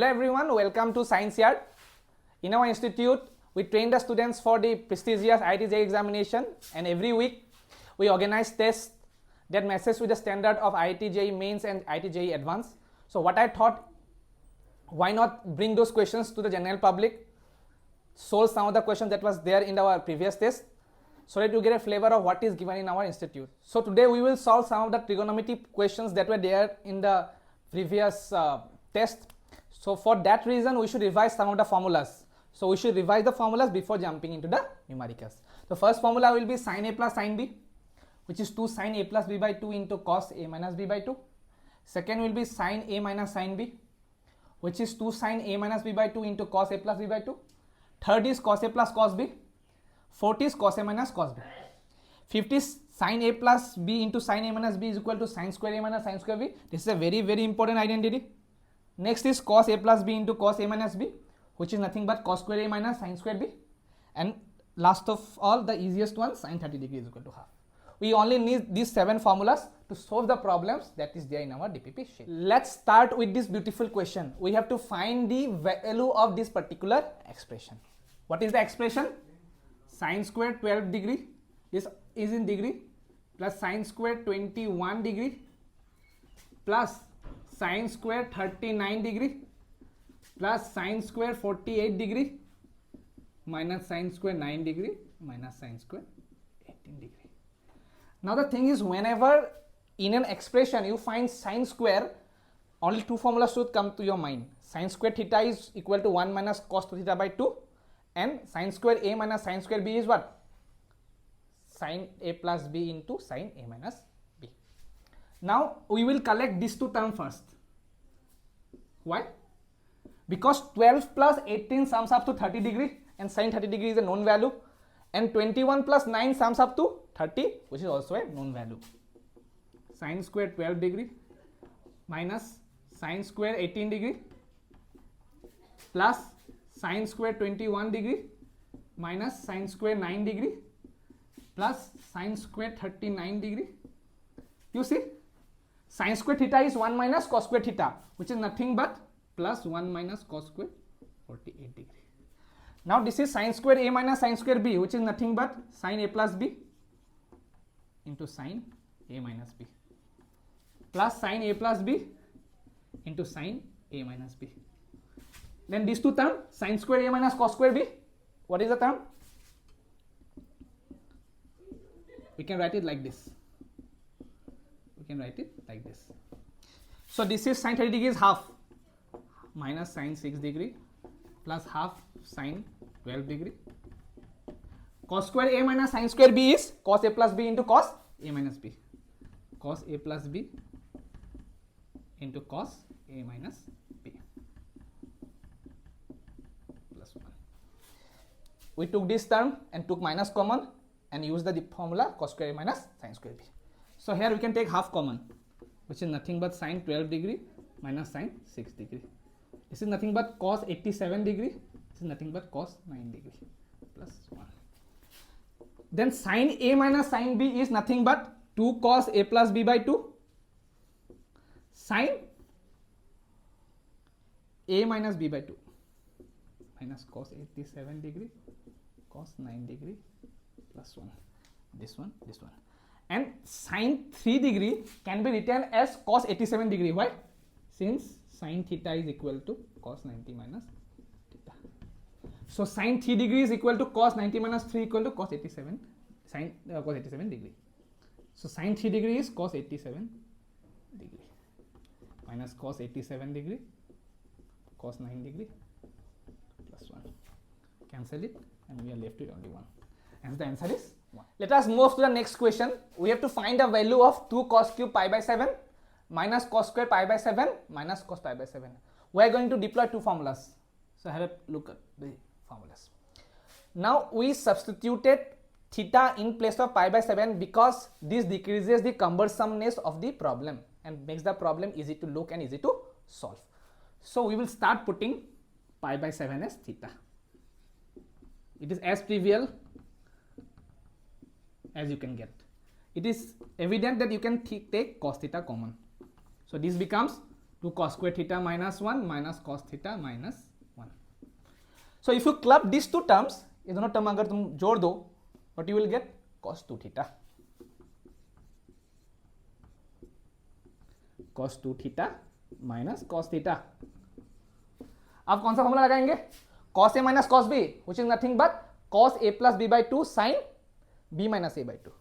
Hello everyone, welcome to Science Yard. In our institute, we train the students for the prestigious IIT JEE examination, and every week we organize tests that matches with the standard of IIT JEE Mains and IIT JEE Advanced. So what I thought, why not bring those questions to the general public, solve some of the questions that was there in our previous test, so that you get a flavor of what is given in our institute. So today we will solve some of the trigonometry questions that were there in the previous test. So for that reason we should revise some of the formulas. So we should revise the formulas before jumping into the numericals. The first formula will be sin A plus sin B, which is 2 sin A plus B by 2 into cos A minus B by 2. Second will be sin A minus sin B, which is 2 sin A minus B by 2 into cos A plus B by 2. Third is cos A plus cos B. Fourth is cos A minus cos B. Fifth is sin A plus B into sin A minus B is equal to sin square A minus sin square B. This is a very important identity. Next is cos A plus B into cos A minus B, which is nothing but cos square A minus sin square B. And last of all, the easiest one, sin 30 degree is equal to half. We only need these 7 formulas to solve the problems that is there in our DPP sheet. Let's start with this beautiful question. We have to find the value of this particular expression. What is the expression? Sin square 12 degree, this is in degree, plus sin square 21 degree, plus sin square 39 degree, plus sin square 48 degree, minus sin square 9 degree, minus sin square 18 degree. Now the thing is, whenever in an expression you find sin square, only 2 formulas should come to your mind. Sin square theta is equal to 1 minus cos theta by 2, and sin square A minus sin square B is what? Sin A plus B into sin A minus B. Now we will collect these 2 terms first. Why? Because 12 plus 18 sums up to 30 degree, and sin 30 degree is a known value, and 21 plus 9 sums up to 30, which is also a known value. Sin square 12 degree minus sin square 18 degree plus sin square 21 degree minus sin square 9 degree plus sin square 39 degree. You see, sin square theta is 1 minus cos square theta, which is nothing but plus 1 minus cos square 48 degree. Now this is sin square A minus sin square B, which is nothing but sin A plus B into sin A minus B, plus sin A plus B into sin A minus B. Then these 2 terms, sin square A minus cos square B, what is the term? We can write it like this. So this is sin 30 degree is half minus sin 6 degree plus half sin 12 degree. Cos square A minus sin square B is cos A plus B into cos A minus B. Cos A plus B into cos A minus B plus 1. We took this term and took minus common and used the formula cos square A minus sin square B. So here we can take half common, which is nothing but sin 12 degree minus sin 6 degree. This is nothing but cos 87 degree. This is nothing but cos 9 degree plus 1. Then sin A minus sin B is nothing but 2 cos A plus B by 2 sin A minus B by 2 minus cos 87 degree cos 9 degree plus 1. This one. And sin 3 degree can be written as cos 87 degree. Why? Since sin theta is equal to cos 90 minus theta. So sin 3 degree is equal to cos 90 minus 3 equal to cos 87 cos 87 degree. So sin 3 degree is cos 87 degree minus cos 87 degree cos 9 degree plus 1. Cancel it and we are left with only 1. And the answer is 1. Let us move to the next question. We have to find the value of 2 cos cube pi by 7 minus cos square pi by 7 minus cos pi by 7. We are going to deploy 2 formulas. So have a look at the formulas. Now we substituted theta in place of pi by 7 because this decreases the cumbersomeness of the problem and makes the problem easy to look and easy to solve. So we will start putting pi by 7 as theta. It is as trivial as you can get. It is evident that you can take cos theta common. So this becomes 2 cos square theta minus 1 minus cos theta minus 1. So if you club these two terms, ये दोनों term अगर तुम जोड़ दो, what you will get? cos 2 theta. cos 2 theta minus cos theta. अब कौन सा formula लगाएंगे? cos a minus cos b, which is nothing but cos a plus b by 2 sin b minus a by 2.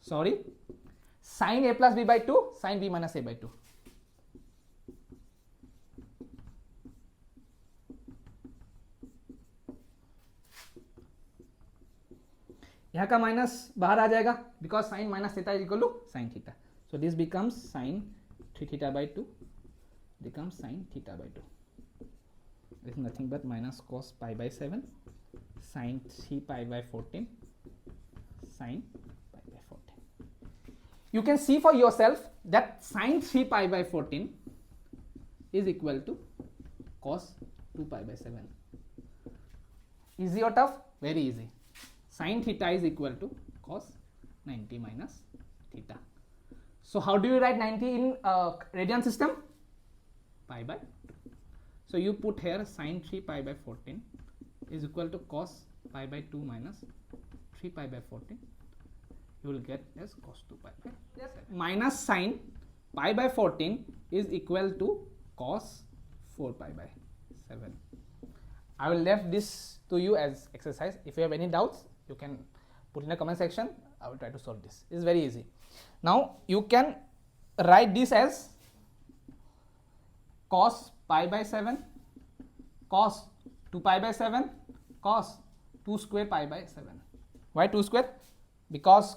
Sorry, sin a plus b by 2 sin b minus a by 2. यहाँ का minus बाहर आ जाएगा because sine minus theta is equal to sine theta. So this becomes sine 3 theta by 2 becomes sin theta by 2. This is nothing but minus cos pi by 7 sin 3 pi by 14 sin pi by 14. You can see for yourself that sin 3 pi by 14 is equal to cos 2 pi by 7. Easy or tough? Very easy. Sin theta is equal to cos 90 minus theta. So how do you write 90 in radian system? Pi by 2. So you put here sin 3 pi by 14 is equal to cos pi by 2 minus 3 pi by 14. You will get as cos 2 pi by 7. Minus sin pi by 14 is equal to cos 4 pi by 7. I will left this to you as exercise. If you have any doubts, you can put in the comment section. I will try to solve this. It's very easy. Now you can write this as cos pi by 7 cos 2 pi by 7 cos 2 square pi by 7. Why 2 square? Because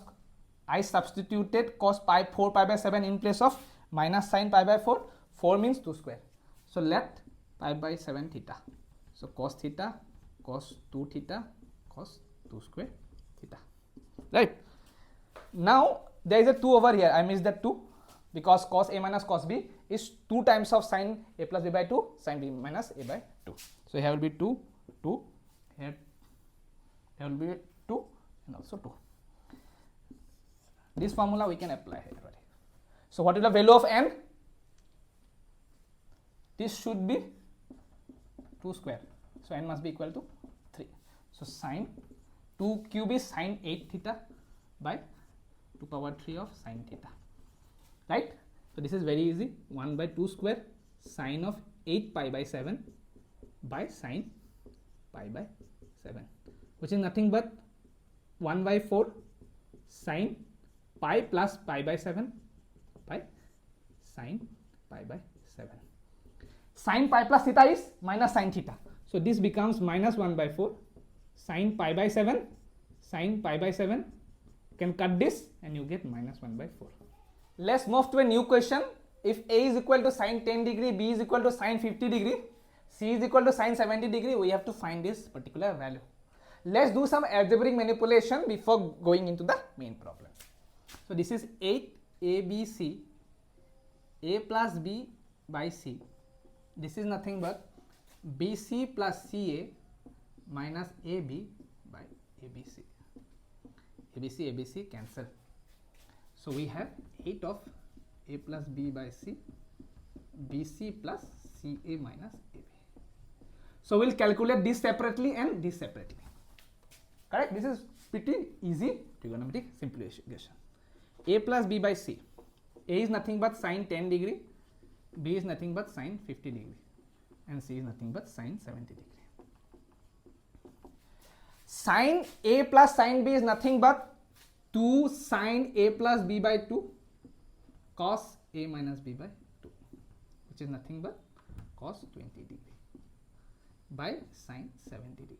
I substituted cos pi 4 pi by 7 in place of minus sin pi by 4. 4 means 2 square. So let pi by 7 theta. So cos theta cos 2 theta cos 2 square theta. Right. Now there is a 2 over here. I missed that 2. Because cos a minus cos b is 2 times of sin a plus b by 2 sin b minus a by 2. So here will be 2, 2, here will be 2 and also 2. This formula we can apply here. So what is the value of n? This should be 2 square. So n must be equal to 3. So sin 2 cube is sin 8 theta by 2 power 3 of sin theta. Right? So this is very easy. 1 by 2 square sine of 8 pi by 7 by sine pi by 7, which is nothing but 1 by 4 sine pi plus pi by 7 by sine pi by 7. Sine pi plus theta is minus sine theta. So this becomes minus 1 by 4 sine pi by 7 sine pi by 7. You can cut this and you get minus 1 by 4. Let's move to a new question. If a is equal to sine 10 degree, b is equal to sine 50 degree, c is equal to sine 70 degree, we have to find this particular value. Let's do some algebraic manipulation before going into the main problem. So this is 8abc, a plus b by c. This is nothing but bc plus ca minus ab by abc. ABC cancel. So we have 8 of a plus b by c, bc plus ca minus ab. So we'll calculate this separately and this separately. Correct? This is pretty easy trigonometric simplification. A plus b by c. A is nothing but sine 10 degree, b is nothing but sine 50 degree, and c is nothing but sine 70 degree. Sine a plus sine b is nothing but 2 sine a plus b by 2 cos a minus b by 2, which is nothing but cos 20 degree by sine 70 degree.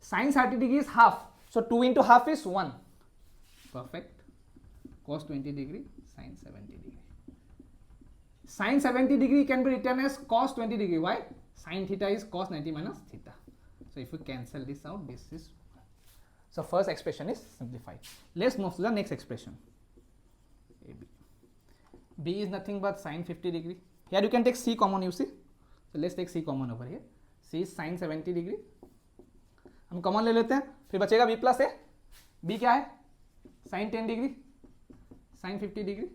Sine 30 degree is half. So 2 into half is 1. Perfect. Cos 20 degree sine 70 degree. Sine 70 degree can be written as cos 20 degree. Why? Sine theta is cos 90 minus theta. So if you cancel this out, this is. So first expression is simplified. Let's move to the next expression. AB. B is nothing but sine 50 degree. Here you can take c common, you see. So let's take c common over here. C is sine 70 degree. हम common ले लेते हैं, फिर बचेगा b plus ए. b क्या है? Sine 10 degree, sine 50 degree,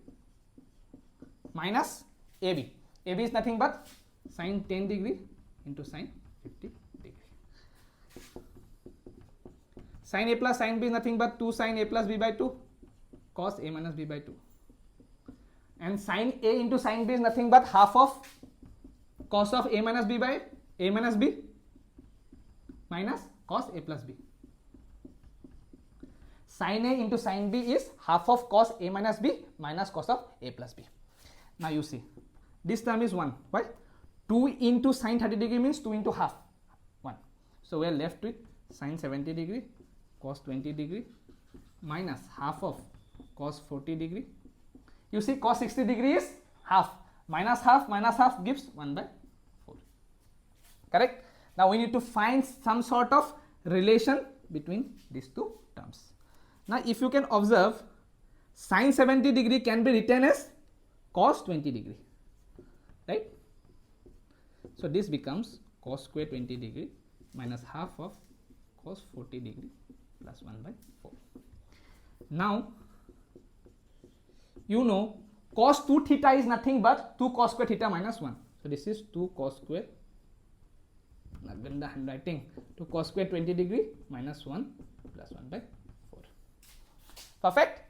minus AB. AB is nothing but sine 10 degree into sine 50 degree. Sine A plus sine B is nothing but 2 sine A plus B by 2 cos A minus B by 2. And sine A into sine B is nothing but half of cos of A minus B by A minus B minus cos A plus B. Sine A into sine B is half of cos A minus B minus cos of A plus B. Now you see, this term is 1. Why? 2 into sine 30 degree means 2 into half, 1. So we are left with sine 70 degree cos 20 degree minus half of cos 40 degree. You see, cos 60 degree is half, minus half gives 1 by 4. Correct? Now we need to find some sort of relation between these two terms. Now if you can observe, sine 70 degree can be written as cos 20 degree, right? So this becomes cos square 20 degree minus half of cos 40 degree plus 1 by 4. Now you know cos 2 theta is nothing but 2 cos square theta minus 1. So this is 2 cos square, handwriting, 2 cos square 20 degree minus 1 plus 1 by 4. Perfect?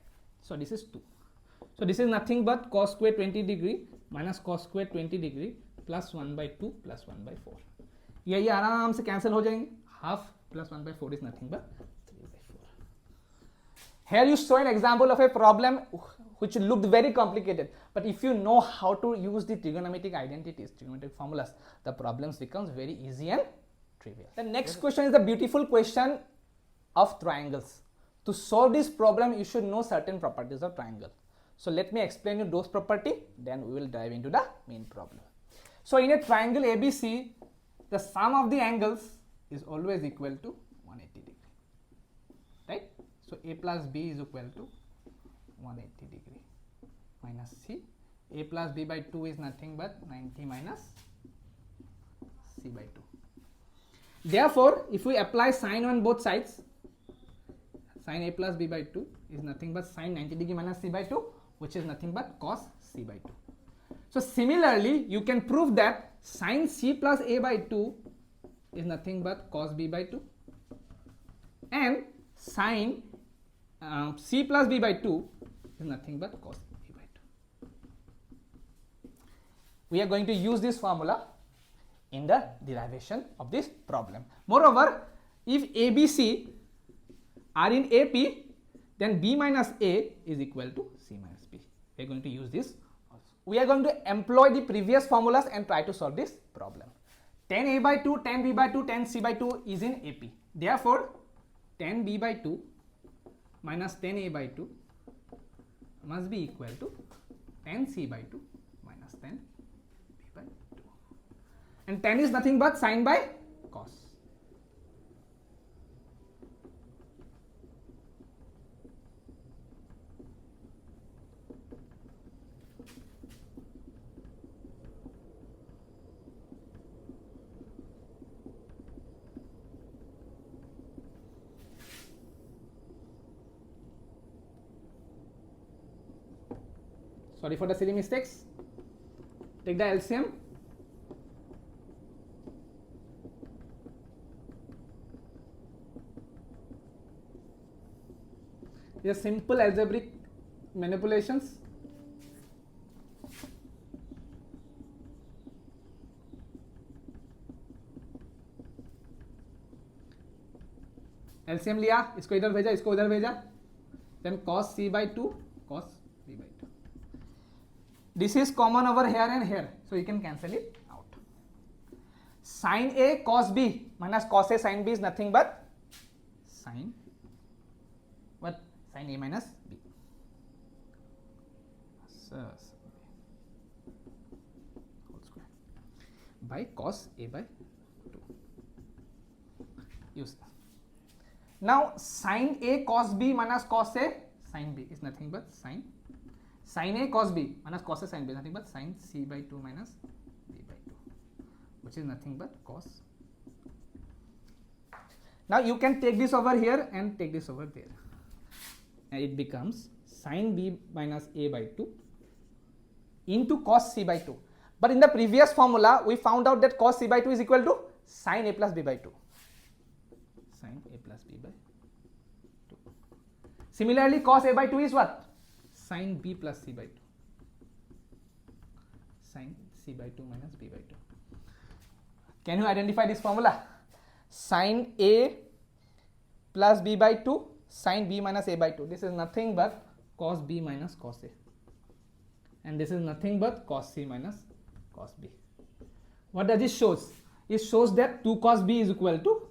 So this is 2. So this is nothing but cos square 20 degree minus cos square 20 degree plus 1 by 2 plus 1 by 4. ये आराम से cancel हो जाएंगे. Half plus 1 by 4 is nothing but 3 by 4. Here you saw an example of a problem which looked very complicated, but if you know how to use the trigonometric identities, trigonometric formulas, the problems becomes very easy and trivial. The next question is the beautiful question of triangles. To solve this problem, you should know certain properties of triangle. So let me explain you those property, then we will dive into the main problem. So in a triangle ABC, the sum of the angles is always equal to 180 degree, right? So A plus B is equal to 180 degree minus C. A plus B by 2 is nothing but 90 minus C by 2. Therefore, if we apply sine on both sides, sine A plus B by 2 is nothing but sine 90 degree minus C by 2, which is nothing but cos C by 2. So similarly, you can prove that sine C plus A by 2 is nothing but cos B by 2, and sine C plus B by 2 is nothing but cos B by 2. We are going to use this formula in the derivation of this problem. Moreover, if ABC are in AP, then B minus A is equal to C minus B. We are going to use this also. We are going to employ the previous formulas and try to solve this problem. Tan A by 2, tan B by 2, tan C by 2 is in AP. Therefore, tan B by 2 minus tan A by 2 must be equal to tan C by 2 minus tan B by 2. And tan is nothing but sine by cos. Sorry for the silly mistakes. Take the LCM. These are simple algebraic manipulations. LCM लिया, इसको इधर भेजा, इसको उधर भेजा, then cos C by 2, cos B by 2. This is common over here and here, so you can cancel it out. Sin A cos B minus cos A sin B is nothing but sin what? Sin A minus B. Whole square by cos A by 2. Use this. Now sin A cos B minus cos A sin B is nothing but sin A cos B minus cos A sin B is nothing but sin C by 2 minus B by 2, which is nothing but cos. Now you can take this over here and take this over there, and it becomes sin B minus A by 2 into cos C by 2. But in the previous formula, we found out that cos C by 2 is equal to sin A plus B by 2. Sin A plus B by 2. Similarly, cos A by 2 is what? Sin B plus C by 2. Sin C by 2 minus B by 2. Can you identify this formula? Sin A plus B by 2, sin B minus A by 2. This is nothing but cos B minus cos A. And this is nothing but cos C minus cos B. What does it shows? It shows that 2 cos B is equal to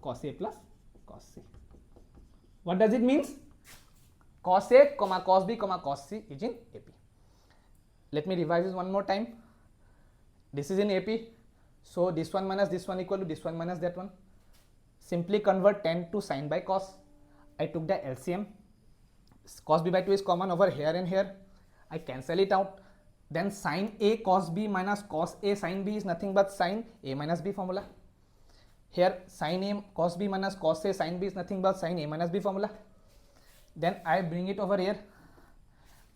cos A plus cos C. What does it mean? Cos A, cos B, cos C is in AP. Let me revise this one more time. This is in AP. So this one minus this one equal to this one minus that one. Simply convert tan to sin by cos. I took the LCM. Cos B by 2 is common over here and here. I cancel it out. Then sin A cos B minus cos A sin B is nothing but sin A minus B formula. Here sin A cos B minus cos A sin B is nothing but sin A minus B formula. Then I bring it over here.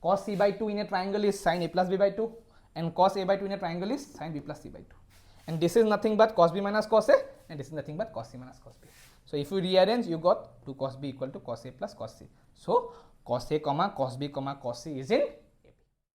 Cos C by 2 in a triangle is sin A plus B by 2, and cos A by 2 in a triangle is sin B plus C by 2. And this is nothing but cos B minus cos A, and this is nothing but cos C minus cos B. So if you rearrange, you got 2 cos B equal to cos A plus cos C. So cos A, cos B, cos C is in